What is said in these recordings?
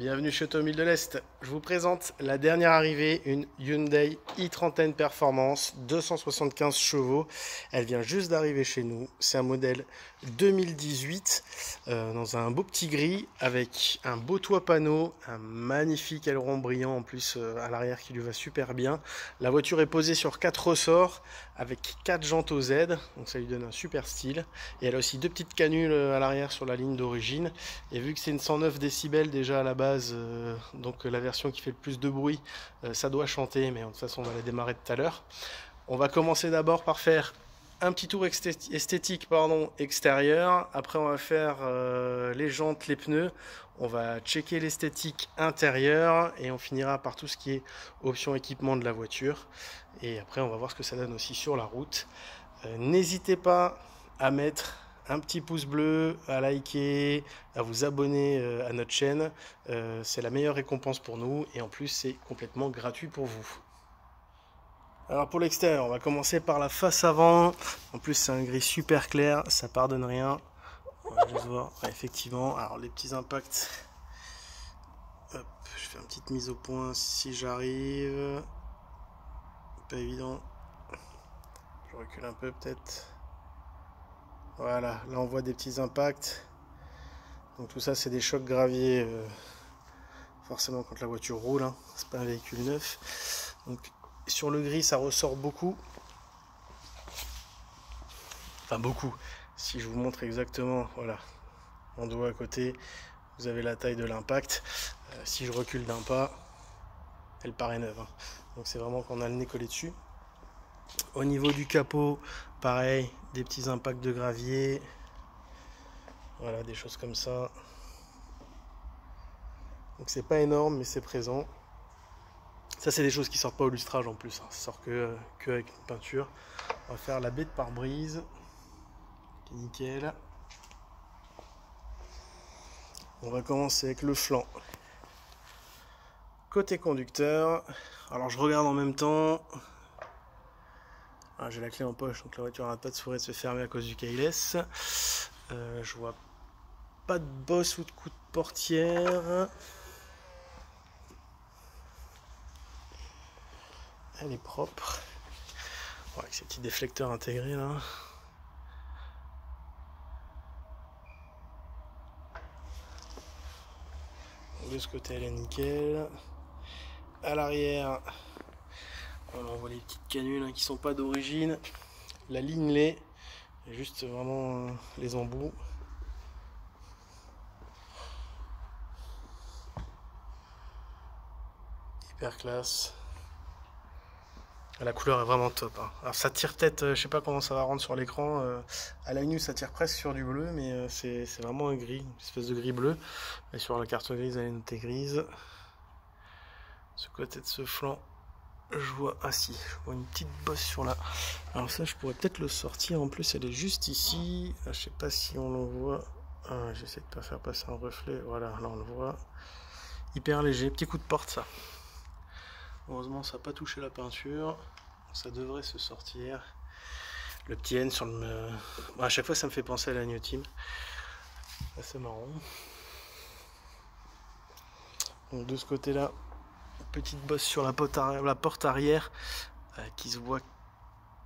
Bienvenue chez Automobile de l'Est. Je vous présente la dernière arrivée, une Hyundai i30N Performance, 275 chevaux. Elle vient juste d'arriver chez nous. C'est un modèle 2018 dans un beau petit gris avec un beau toit panneau, un magnifique aileron brillant en plus à l'arrière qui lui va super bien. La voiture est posée sur 4 ressorts avec 4 jantes au Z, donc ça lui donne un super style. Et elle a aussi deux petites canules à l'arrière sur la ligne d'origine. Et vu que c'est une 109 décibels déjà à la base, donc la version qui fait le plus de bruit, ça doit chanter, mais de toute façon on va la démarrer tout à l'heure. On va commencer d'abord par faire un petit tour esthétique extérieur. Après on va faire les jantes, les pneus. On va checker l'esthétique intérieure et on finira par tout ce qui est option équipement de la voiture. Et après on va voir ce que ça donne aussi sur la route. N'hésitez pas à mettre un petit pouce bleu, à liker, à vous abonner à notre chaîne. C'est la meilleure récompense pour nous et en plus c'est complètement gratuit pour vous. Alors pour l'extérieur, on va commencer par la face avant. En plus c'est un gris super clair, ça pardonne rien. On va juste voir, ouais, effectivement. Alors les petits impacts. Hop, je fais une petite mise au point si j'arrive. Pas évident. Je recule un peu peut-être. Voilà, là on voit des petits impacts. Donc tout ça c'est des chocs graviers. Forcément quand la voiture roule, hein. C'est pas un véhicule neuf. Donc sur le gris ça ressort beaucoup. Enfin beaucoup. Si je vous montre exactement, voilà, mon doigt à côté, vous avez la taille de l'impact. Si je recule d'un pas, elle paraît neuve, hein. Donc c'est vraiment qu'on a le nez collé dessus. Au niveau du capot, pareil, des petits impacts de gravier. Voilà, des choses comme ça. Donc c'est pas énorme, mais c'est présent. Ça, c'est des choses qui sortent pas au lustrage en plus, hein. Ça sort que avec une peinture. On va faire la baie de pare-brise, qui est nickel. On va commencer avec le flanc. Côté conducteur, alors je regarde en même temps. Ah, j'ai la clé en poche, donc la voiture n'arrête pas de s'ouvrir et de se fermer à cause du keyless. Je vois pas de bosse ou de coup de portière. Elle est propre. Bon, avec ces petits déflecteurs intégrés là. De ce côté elle est nickel. À l'arrière, on voit les petites canules, hein, qui sont pas d'origine. La ligne l'est, juste vraiment les embouts. Hyper classe. La couleur est vraiment top, hein. Alors ça tire peut-être, je sais pas comment ça va rendre sur l'écran. À l'œil nu ça tire presque sur du bleu, mais c'est vraiment un gris, une espèce de gris bleu. Et sur la carte grise elle est notée grise. Ce côté de ce flanc, je vois, ah si, je vois une petite bosse sur là. Alors ça je pourrais peut-être le sortir, en plus elle est juste ici. Je sais pas si on le voit. Ah, j'essaie de pas faire passer un reflet, voilà, là on le voit. Hyper léger, petit coup de porte ça. Heureusement ça n'a pas touché la peinture, ça devrait se sortir. Le petit N sur le... Bon, à chaque fois ça me fait penser à la New Team. C'est marrant. Donc de ce côté là, petite bosse sur la porte arrière qui se voit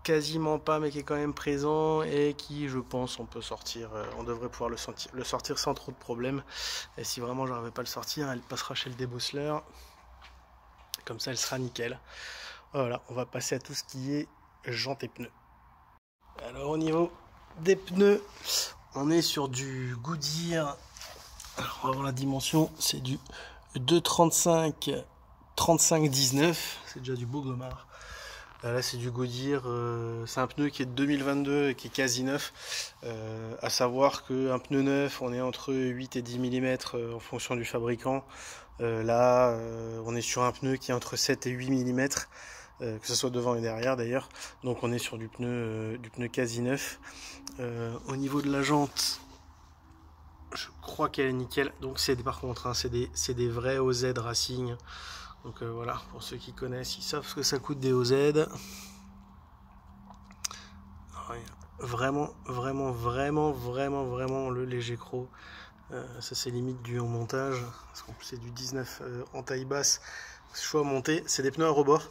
quasiment pas mais qui est quand même présent et qui, je pense, on peut sortir, on devrait pouvoir le sortir sans trop de problèmes. Et si vraiment j'arrivais pas à le sortir, elle passera chez le débosseleur. Comme ça elle sera nickel. Voilà, on va passer à tout ce qui est jantes et pneus. Alors au niveau des pneus, on est sur du Goodyear. Alors, on va voir la dimension, c'est du 235 35 19, c'est déjà du beau gommard. Là c'est du Goodyear, c'est un pneu qui est de 2022 et qui est quasi neuf. À savoir qu'un pneu neuf, on est entre 8 et 10 mm en fonction du fabricant. Là on est sur un pneu qui est entre 7 et 8 mm, que ce soit devant et derrière d'ailleurs. Donc on est sur du pneu quasi neuf. Au niveau de la jante, je crois qu'elle est nickel. Donc c'est par contre, hein, c'est des vrais OZ Racing. Donc voilà, pour ceux qui connaissent, ils savent ce que ça coûte des OZ. Vraiment le léger croc Ça c'est limite dû au montage, parce qu'en plus c'est du 19 en taille basse, c'est chaud à monter. C'est des pneus à rebord,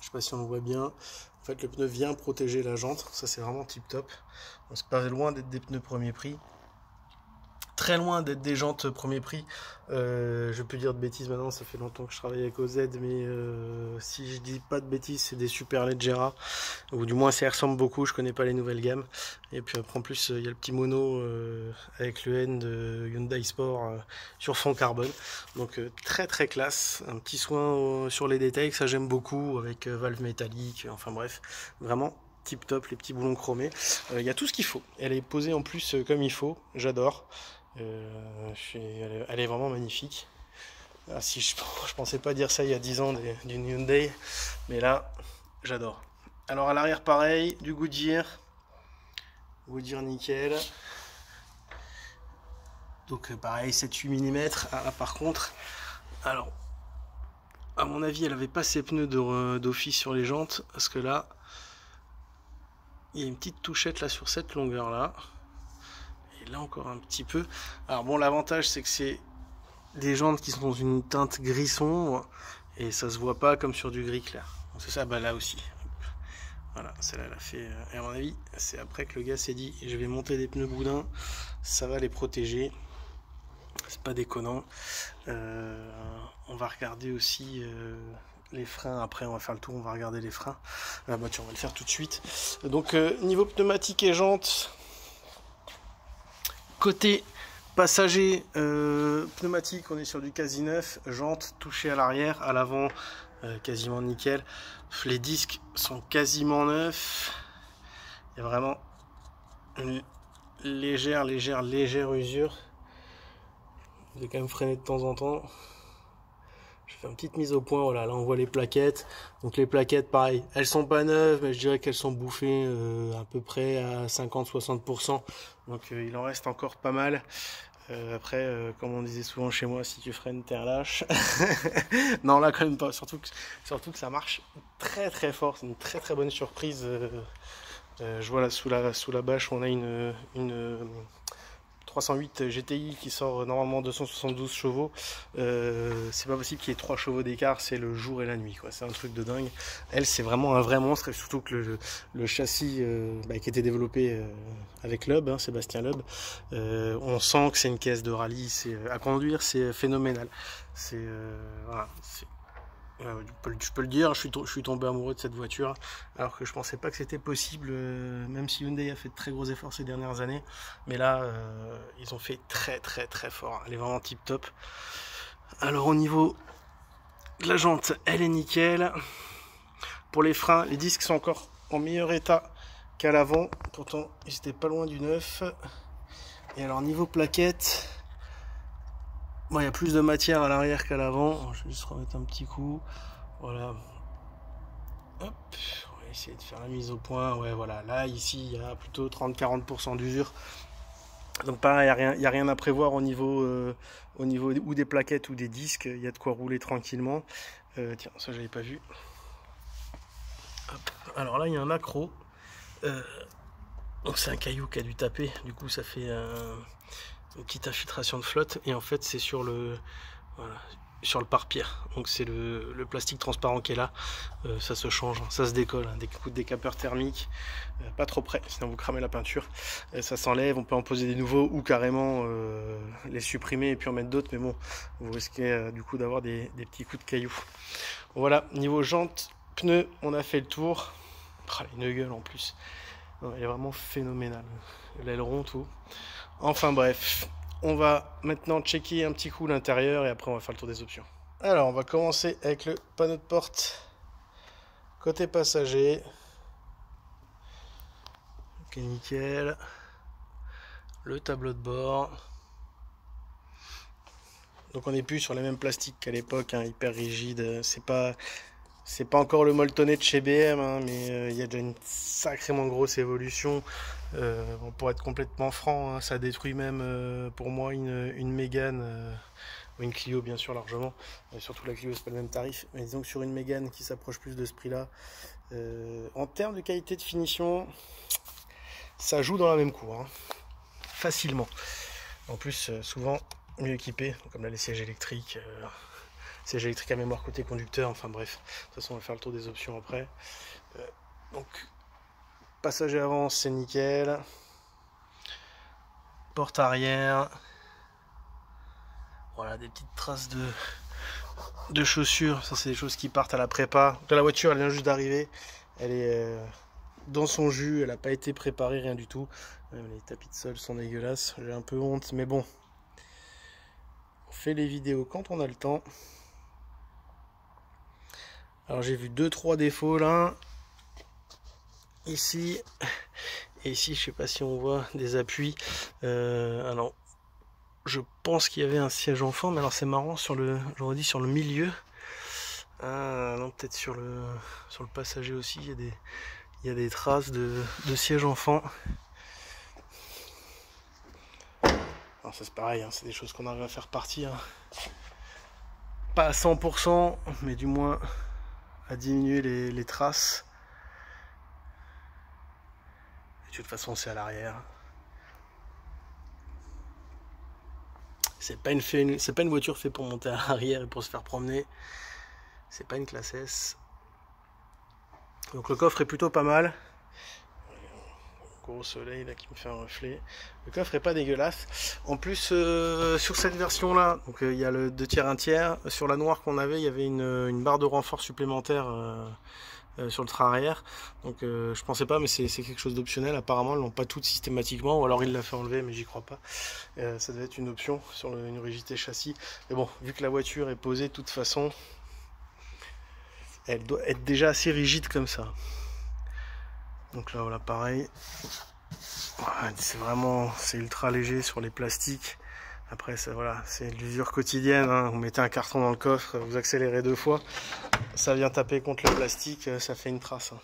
je sais pas si on le voit bien. En fait le pneu vient protéger la jante, ça c'est vraiment tip top. C'est pas loin d'être des pneus premier prix, très loin d'être des jantes premier prix. Je peux dire de bêtises maintenant, ça fait longtemps que je travaille avec OZ, mais si je dis pas de bêtises, c'est des Superleggera, ou du moins ça y ressemble beaucoup. Je connais pas les nouvelles gammes. Et puis après en plus il y a le petit mono avec le N de Hyundai Sport sur fond carbone, donc très très classe. Un petit soin sur les détails, ça j'aime beaucoup, avec valve métallique, enfin bref, vraiment tip top, les petits boulons chromés. Il y a tout ce qu'il faut. Elle est posée en plus comme il faut, j'adore. Elle est vraiment magnifique. Ah, si je pensais pas dire ça il y a 10 ans d'une Hyundai, mais là j'adore. Alors à l'arrière pareil, du Goodyear nickel. Donc pareil 7-8 mm. Ah, là, par contre, alors à mon avis elle avait pas ses pneus d'office sur les jantes, parce que là il y a une petite touchette là sur cette longueur là. Là encore un petit peu. Alors bon, l'avantage c'est que c'est des jantes qui sont dans une teinte gris sombre et ça se voit pas comme sur du gris clair. C'est ça, bah là aussi. Voilà, celle-là elle a fait. Et à mon avis, c'est après que le gars s'est dit je vais monter des pneus boudins, ça va les protéger. C'est pas déconnant. On va regarder aussi les freins. Après, on va faire le tour, on va regarder les freins. La voiture, on va le faire tout de suite. Donc, niveau pneumatique et jantes. Côté passager, pneumatique, on est sur du quasi neuf, jantes touchées à l'arrière, à l'avant quasiment nickel. Les disques sont quasiment neufs. Il y a vraiment une légère usure. Je vais quand même freiner de temps en temps. Je fais une petite mise au point. Voilà, là on voit les plaquettes. Donc les plaquettes, pareil, elles sont pas neuves, mais je dirais qu'elles sont bouffées à peu près à 50-60%. Donc il en reste encore pas mal. Après, comme on disait souvent chez moi, si tu freines, t'es un lâche. Non, là quand même pas. Surtout que ça marche très très fort. C'est une très très bonne surprise. Je vois là sous la bâche, on a une 308 GTI qui sort normalement 272 chevaux. C'est pas possible qu'il y ait 3 chevaux d'écart, c'est le jour et la nuit, quoi. C'est un truc de dingue. Elle, c'est vraiment un vrai monstre, et surtout que le châssis qui était développé avec Loeb, hein, Sébastien Loeb, on sent que c'est une caisse de rallye. À conduire, c'est phénoménal. Voilà, je peux le dire, je suis tombé amoureux de cette voiture, alors que je pensais pas que c'était possible, même si Hyundai a fait de très gros efforts ces dernières années, mais là ils ont fait très très très fort. Elle est vraiment tip top. Alors au niveau de la jante, elle est nickel. Pour les freins, les disques sont encore en meilleur état qu'à l'avant, pourtant ils étaient pas loin du neuf. Et alors niveau plaquettes, bon, il y a plus de matière à l'arrière qu'à l'avant. Je vais juste remettre un petit coup. Voilà. Hop. On va essayer de faire la mise au point. Ouais, voilà. Là, ici, il y a plutôt 30-40% d'usure. Donc pareil, il n'y a rien à prévoir au niveau ou des plaquettes ou des disques. Il y a de quoi rouler tranquillement. Tiens, ça, j'avais pas vu. Hop. Alors là, il y a un accro. Donc c'est un caillou qui a dû taper. Du coup, ça fait une petite infiltration de flotte, et en fait c'est sur le pare-pierre. Donc c'est le plastique transparent qui est là. Ça se change, ça se décolle, hein. Des coups de décapeur thermique, pas trop près sinon vous cramez la peinture. Ça s'enlève, on peut en poser des nouveaux ou carrément les supprimer et puis en mettre d'autres, mais bon, vous risquez du coup d'avoir des petits coups de cailloux. Voilà, niveau jantes, pneus, on a fait le tour. Une gueule en plus, elle est vraiment phénoménale, l'aileron, tout. Enfin bref, on va maintenant checker un petit coup l'intérieur et après on va faire le tour des options. Alors on va commencer avec le panneau de porte côté passager. Ok, nickel. Le tableau de bord. Donc on n'est plus sur les mêmes plastiques qu'à l'époque, hein, hyper rigide. C'est pas encore le molletonné de chez BM, hein, mais il y a déjà une sacrément grosse évolution. Bon, pour être complètement franc, hein, ça détruit même pour moi une Mégane, ou une Clio bien sûr largement. Surtout la Clio, c'est pas le même tarif, mais disons que sur une Mégane qui s'approche plus de ce prix-là, en termes de qualité de finition, ça joue dans la même cour, hein, facilement. En plus, souvent mieux équipé, comme là les sièges électriques à mémoire côté conducteur, enfin bref. De toute façon, on va faire le tour des options après. Donc, passager avant, c'est nickel. Porte arrière. Voilà, des petites traces de chaussures. Ça, c'est des choses qui partent à la prépa. Donc là, la voiture, elle vient juste d'arriver. Elle est dans son jus. Elle n'a pas été préparée, rien du tout. Même les tapis de sol sont dégueulasses. J'ai un peu honte, mais bon. On fait les vidéos quand on a le temps. Alors, j'ai vu 2-3 défauts là. Ici. Et ici, je sais pas si on voit des appuis. Alors, je pense qu'il y avait un siège enfant, mais alors c'est marrant, j'aurais dit sur le milieu. Non, peut-être sur le passager aussi, il y a des traces de siège enfant. Alors ça c'est pareil, hein, c'est des choses qu'on arrive à faire partir. Pas à 100%, mais du moins à diminuer les traces. Et de toute façon c'est à l'arrière. C'est pas une voiture faite pour monter à l'arrière et pour se faire promener. C'est pas une classe S. Donc le coffre est plutôt pas mal. Gros soleil là qui me fait un reflet. Le coffre est pas dégueulasse. En plus sur cette version là, donc il y a le 2 tiers 1 tiers. Sur la noire qu'on avait, il y avait une barre de renfort supplémentaire sur le train arrière. Donc je pensais pas, mais c'est quelque chose d'optionnel. Apparemment ils l'ont pas toutes systématiquement, ou alors il l'a fait enlever, mais j'y crois pas. Ça devait être une option sur une rigidité châssis. Mais bon, vu que la voiture est posée de toute façon, elle doit être déjà assez rigide comme ça. Donc là voilà, pareil. C'est ultra léger sur les plastiques. Après voilà, c'est l'usure quotidienne, hein. Vous mettez un carton dans le coffre, vous accélérez 2 fois, ça vient taper contre le plastique, ça fait une trace, hein.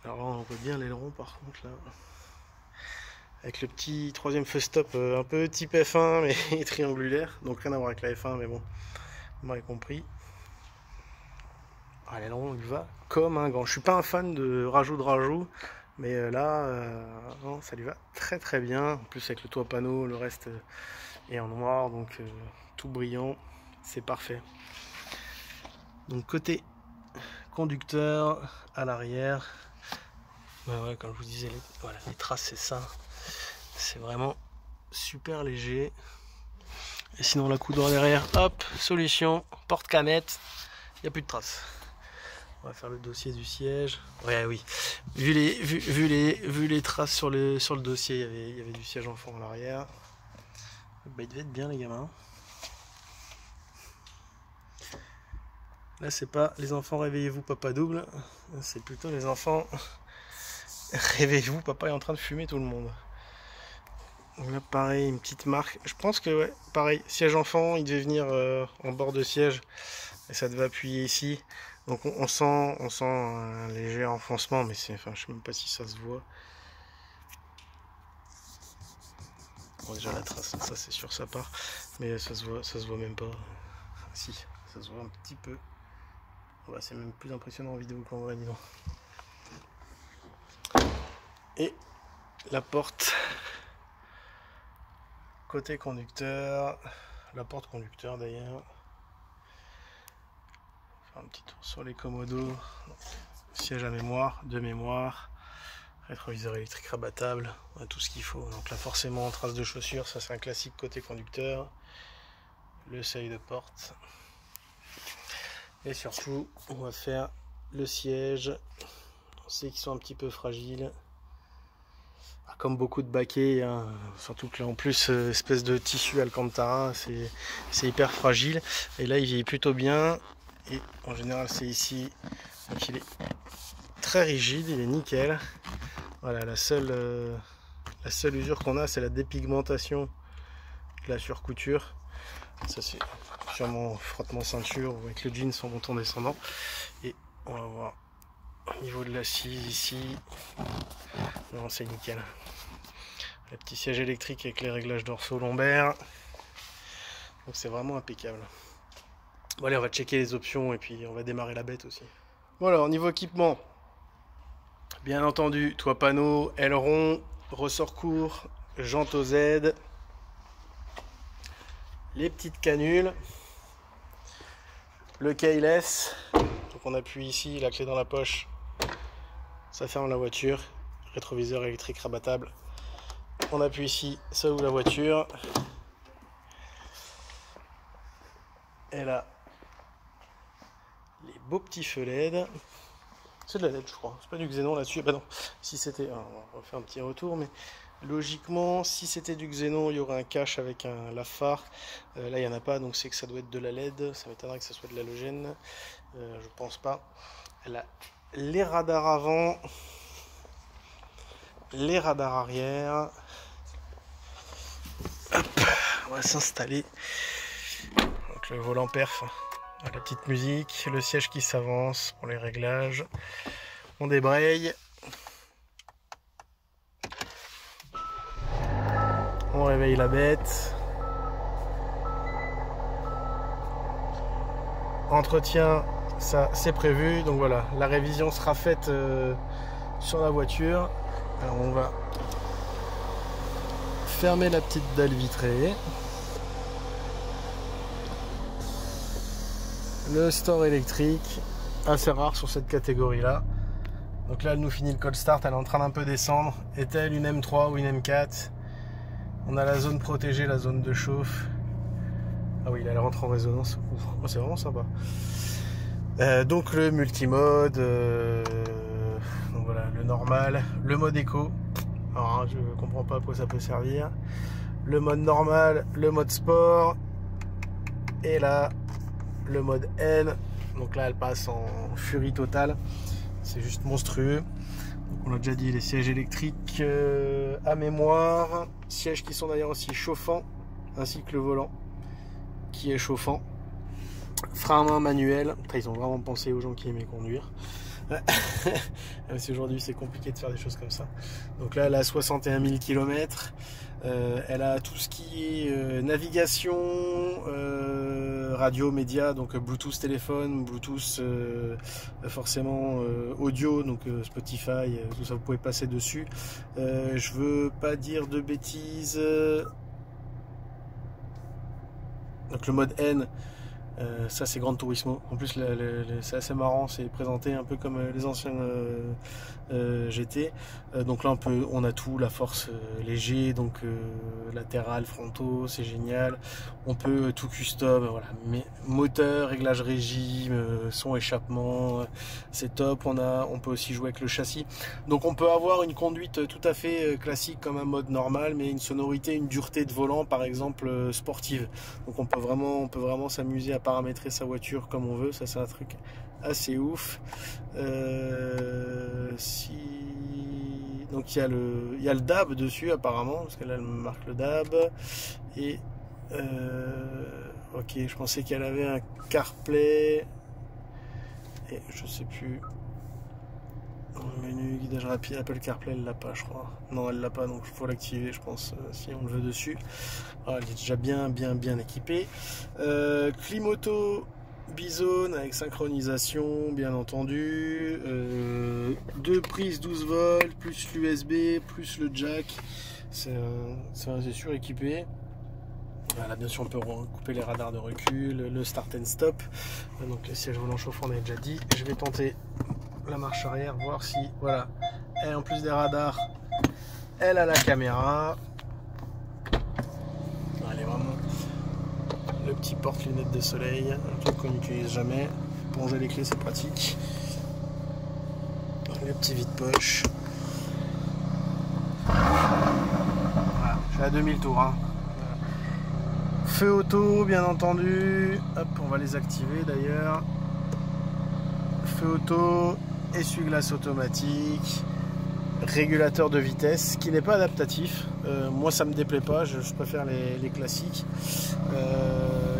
Alors là on voit bien l'aileron par contre là, avec le petit troisième feu stop un peu type F1 mais triangulaire, donc rien à voir avec la F1, mais bon, vous m'avez compris. L'aileron il va comme un gant. Je suis pas un fan de rajout, mais là non, ça lui va très très bien. En plus avec le toit panneau, le reste est en noir, donc tout brillant, c'est parfait. Donc côté conducteur à l'arrière, ouais, comme je vous disais, les traces c'est ça, c'est vraiment super léger. Et sinon la coudre derrière, hop, solution, porte canette, il n'y a plus de traces. On va faire le dossier du siège. Ouais, oui. Vu les traces sur le dossier, il y avait du siège enfant à l'arrière. Bah, il devait être bien, les gamins. Là, c'est pas les enfants réveillez-vous, papa double. C'est plutôt les enfants réveillez-vous, papa est en train de fumer tout le monde. Donc là, pareil, une petite marque. Je pense que, ouais, pareil, siège enfant, il devait venir en bord de siège. Et ça devait appuyer ici. Donc on sent un léger enfoncement, mais enfin, je sais même pas si ça se voit. Bon, déjà la trace, ça c'est sûr ça part, mais ça se voit même pas. Si, ça se voit un petit peu. Ouais, c'est même plus impressionnant en vidéo qu'en vrai, dis donc. Et la porte côté conducteur, la porte conducteur d'ailleurs. Un petit tour sur les commodos, siège à mémoire, de mémoire, rétroviseur électrique rabattable, tout ce qu'il faut. Donc là forcément trace de chaussures, ça c'est un classique côté conducteur, le seuil de porte, et surtout on va faire le siège. On sait qu'ils sont un petit peu fragiles, comme beaucoup de baquets, hein. Surtout que là en plus espèce de tissu alcantara, c'est hyper fragile, et là il vieillit plutôt bien. Et en général c'est ici, donc il est très rigide, il est nickel. Voilà, la seule usure qu'on a, c'est la dépigmentation de la surcouture. Ça c'est sûrement frottement ceinture ou avec le jean en montant descendant. Et on va voir au niveau de l'assise ici, non c'est nickel. Le petit siège électrique avec les réglages dorsaux lombaires, donc c'est vraiment impeccable. Bon allez, on va checker les options et puis on va démarrer la bête aussi. Bon alors, niveau équipement, bien entendu, toit panneau, aileron, ressort court, jante aux Z. les petites canules, le keyless, donc on appuie ici, la clé dans la poche, ça ferme la voiture, rétroviseur électrique rabattable, on appuie ici, ça ouvre la voiture, et là, les beaux petits feux LED, c'est de la LED je crois, c'est pas du xénon là-dessus, bah non, si c'était, on va faire un petit retour, mais logiquement, si c'était du xénon, il y aurait un cache avec un lave-phare. Là, il n'y en a pas, donc c'est que ça doit être de la LED. Ça m'étonnerait que ça soit de l'halogène. Je pense pas. Elle a les radars avant, les radars arrière. Hop, on va s'installer. Donc le volant perf, la petite musique, le siège qui s'avance pour les réglages. On débraye. On réveille la bête. Entretien, ça c'est prévu. Donc voilà, la révision sera faite sur la voiture. Alors on va fermer la petite dalle vitrée. Le store électrique, assez rare sur cette catégorie là. Donc là elle nous finit le cold start, elle est en train d'un peu descendre. Est-elle une M3 ou une M4? On a la zone protégée, la zone de chauffe. Ah oui, là, elle rentre en résonance. Oh, c'est vraiment sympa. Donc le multimode. Donc voilà, le normal. Le mode éco. Alors, je ne comprends pas à quoi ça peut servir. Le mode normal, le mode sport. Et là, le mode N. Donc là, elle passe en furie totale. C'est juste monstrueux. On l'a déjà dit, les sièges électriques à mémoire, sièges qui sont d'ailleurs aussi chauffants, ainsi que le volant qui est chauffant. Frein à main manuel, ils ont vraiment pensé aux gens qui aimaient conduire. Même si aujourd'hui c'est compliqué de faire des choses comme ça. Donc là elle a 61 000 km, elle a tout ce qui est navigation, radio, média, donc Bluetooth téléphone, Bluetooth forcément audio, donc Spotify, tout ça vous pouvez passer dessus. Je veux pas dire de bêtises. Donc le mode N, ça c'est Gran Turismo. En plus c'est assez marrant, c'est présenté un peu comme les anciennes GT. Donc là on a tout, la force léger, donc latéral, frontaux, c'est génial. On peut tout custom, voilà. Mais moteur, réglage régime, son échappement, c'est top. On peut aussi jouer avec le châssis. Donc on peut avoir une conduite tout à fait classique comme un mode normal, mais une sonorité, une dureté de volant par exemple sportive. Donc on peut vraiment s'amuser à paramétrer sa voiture comme on veut. Ça c'est un truc assez ouf. Donc il y a le DAB dessus apparemment, parce que là elle me marque le DAB. Et ok, je pensais qu'elle avait un CarPlay. Et je sais plus. Dans le menu guidage rapide, Apple CarPlay, elle l'a pas, je crois. Non, elle l'a pas, donc il faut l'activer, je pense, si on le veut dessus. Alors, elle est déjà bien équipée. Clim auto Bizone avec synchronisation, bien entendu. Deux prises 12 volts, plus l'USB, plus le jack. C'est suréquipé. Voilà, bien sûr, on peut couper les radars de recul, le start and stop. Donc, les sièges volants chauffants, on a déjà dit. Je vais tenter la marche arrière, voir si, voilà, et en plus des radars, elle a la caméra. Elle est vraiment le petit porte-lunettes de soleil, un truc qu'on n'utilise jamais. Pour ranger les clés, c'est pratique. Le petit vide-poche. Voilà, je suis à 2000 tours. Hein. Feu auto, bien entendu. Hop, on va les activer d'ailleurs. Feu auto, essuie-glace automatique, régulateur de vitesse qui n'est pas adaptatif. Moi ça me déplaît pas, je préfère les classiques.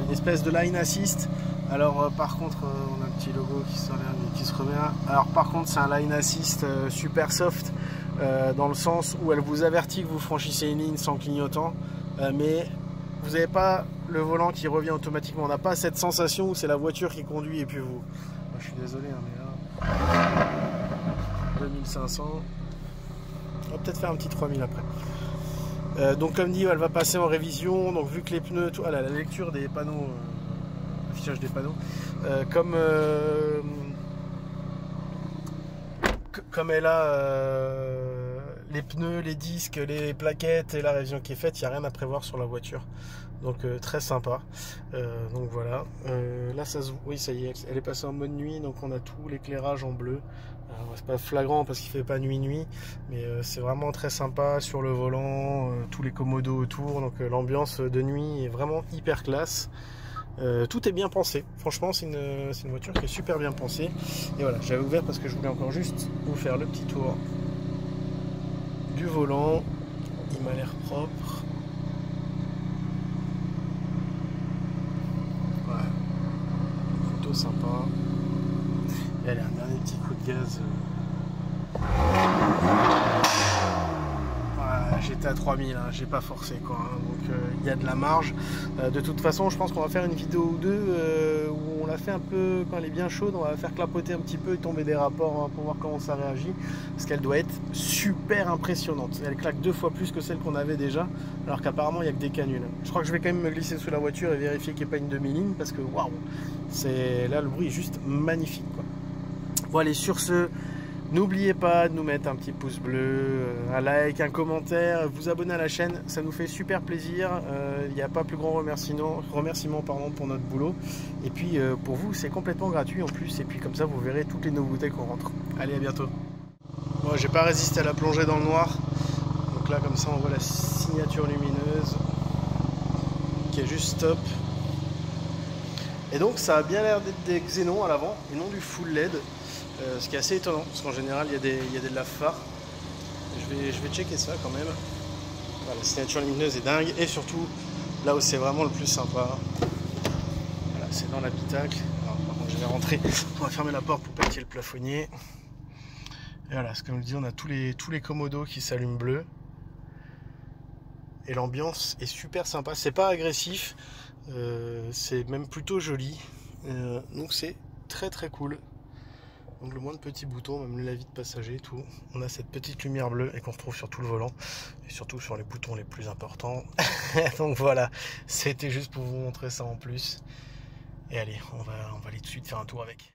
Une espèce de line assist. Alors par contre on a un petit logo qui se remet. Alors par contre c'est un line assist super soft, dans le sens où elle vous avertit que vous franchissez une ligne sans clignotant, mais vous n'avez pas le volant qui revient automatiquement. On n'a pas cette sensation où c'est la voiture qui conduit et puis vous. Moi, je suis désolé, hein, mais là 2500. On va peut-être faire un petit 3000 après. Donc comme dit, elle va passer en révision. Donc vu que les pneus, tout, la lecture des panneaux, affichage des panneaux, comme elle a les pneus, les disques, les plaquettes et la révision qui est faite, il n'y a rien à prévoir sur la voiture. Donc très sympa. Donc voilà. Là ça se... Oui, ça y est, elle est passée en mode nuit, donc on a tout l'éclairage en bleu. C'est pas flagrant parce qu'il fait pas nuit, mais c'est vraiment très sympa sur le volant, tous les commodos autour. Donc l'ambiance de nuit est vraiment hyper classe. Tout est bien pensé. Franchement, c'est une voiture qui est super bien pensée. Et voilà, j'avais ouvert parce que je voulais encore juste vous faire le petit tour du volant. Il m'a l'air propre. Ouais. Photo sympa. Et allez, un dernier petit coup de gaz. J'étais à 3000, hein, j'ai pas forcé quoi, hein, donc il y a de la marge. De toute façon, je pense qu'on va faire une vidéo ou deux où on la fait un peu quand elle est bien chaude, on va la faire clapoter un petit peu et tomber des rapports, hein, pour voir comment ça réagit, parce qu'elle doit être super impressionnante. Elle claque 2 fois plus que celle qu'on avait déjà, alors qu'apparemment il n'y a que des canules. Je crois que je vais quand même me glisser sous la voiture et vérifier qu'il n'y ait pas une demi-ligne, parce que waouh, c'est là le bruit est juste magnifique quoi. Bon allez, sur ce, n'oubliez pas de nous mettre un petit pouce bleu, un like, un commentaire, vous abonner à la chaîne, ça nous fait super plaisir. Il n'y a pas plus grand remerciement pour notre boulot. Et puis pour vous, c'est complètement gratuit en plus. Et puis comme ça, vous verrez toutes les nouveautés qu'on rentre. Allez, à bientôt. Bon, j'ai pas résisté à la plongée dans le noir. Donc là, comme ça, on voit la signature lumineuse qui est juste top. Et donc, ça a bien l'air d'être des xénons à l'avant et non du full LED. Ce qui est assez étonnant, parce qu'en général il y a des lave-phares. Je vais checker ça quand même. Voilà, la signature lumineuse est dingue, et surtout là où c'est vraiment le plus sympa, voilà, c'est dans l'habitacle. Alors par contre je vais rentrer, on va fermer la porte pour pas qu'il y ait le plafonnier. Et voilà, comme je le dis, on a tous les commodos qui s'allument bleu. Et l'ambiance est super sympa, c'est pas agressif, c'est même plutôt joli. Donc c'est très très cool. Donc le moins de petits boutons, même la vie de passager, tout. On a cette petite lumière bleue et qu'on retrouve sur tout le volant. Et surtout sur les boutons les plus importants. Donc voilà, c'était juste pour vous montrer ça en plus. Et allez, on va aller tout de suite faire un tour avec.